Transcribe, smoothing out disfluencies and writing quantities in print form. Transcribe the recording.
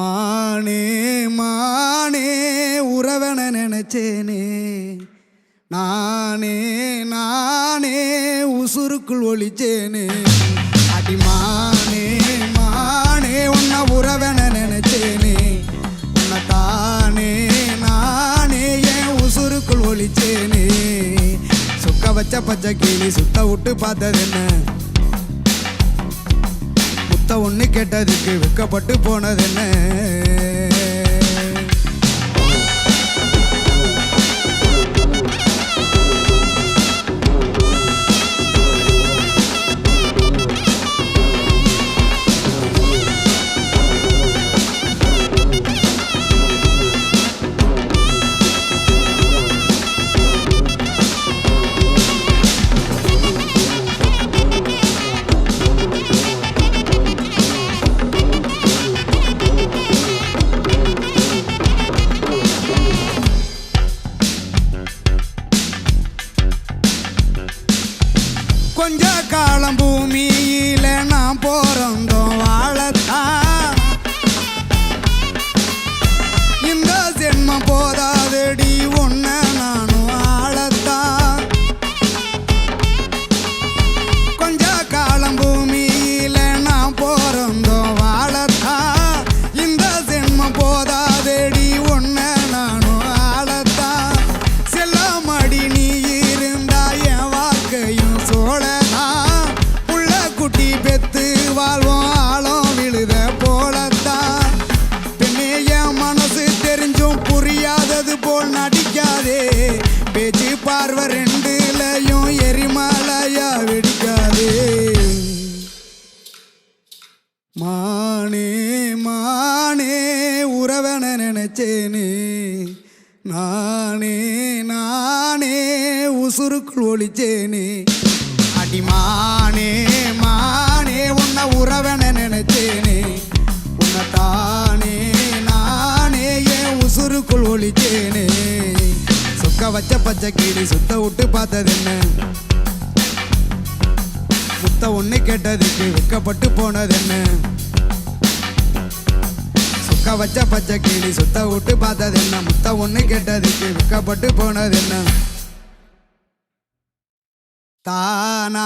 மானே மானே உறவன நினைச்சேனே நானே நானே உசுருக்குள் ஒளிச்சேனே அடி மானே மானே உன்னை உறவன நினைச்சேனே உன்னை தானே நானே என் உசுருக்குள் ஒளிச்சேனே சுக்க வச்ச பச்சை கிளி சுத்த விட்டு பார்த்தது என்ன முத்த ஒன்று கேட்டதுக்கு வெக்கப்பட்டு போனது என்ன கொஞ்ச காலம் பூமியில நாம் பிறந்தோம் வாழத்தான் இந்த ஜென்மம் போதாதடி ஒன்ன நானும் ஆளத்தான் கொஞ்ச காலம் பூமியில நாம் பிறந்தோம் வாழத்தான் இந்த ஜென்மம் போதாதடி ஒன்ன நானும் ஆளத்தான் செல்லமடி நீ இருந்தா என் வாழ்க்கையும் சோழ பெத்து வாழ்வோம் ஆழம் விழுத போலத்தான் பெண்ணே என் மனசு தெரிஞ்சும் புரியாதது போல் நடிக்காதே பேச்சு பார்வை ரெண்டுலையும் எரிமலையா வெடிக்காதே மானே மானே உறவன நினைச்சேனே நானே நானே உசுருக்குள் ஒளிச்சேனே அடிமானே மானே உன்னை உறவன நினைச்சேனே உன்னை தானே நானே என் உசுருக்குள் ஒளிச்சேனே சுக்க வச்ச பச்சை கிளி சுத்த விட்டு பார்த்தது என்ன முத்த ஒன்று கேட்டதுக்கு வெக்கப்பட்டு போனது என்ன சுக்க வச்ச பச்சை கிளி சுத்த விட்டு பார்த்தது என்ன முத்த ஒன்று கேட்டதுக்கு வெக்கப்பட்டு போனது என்ன தானா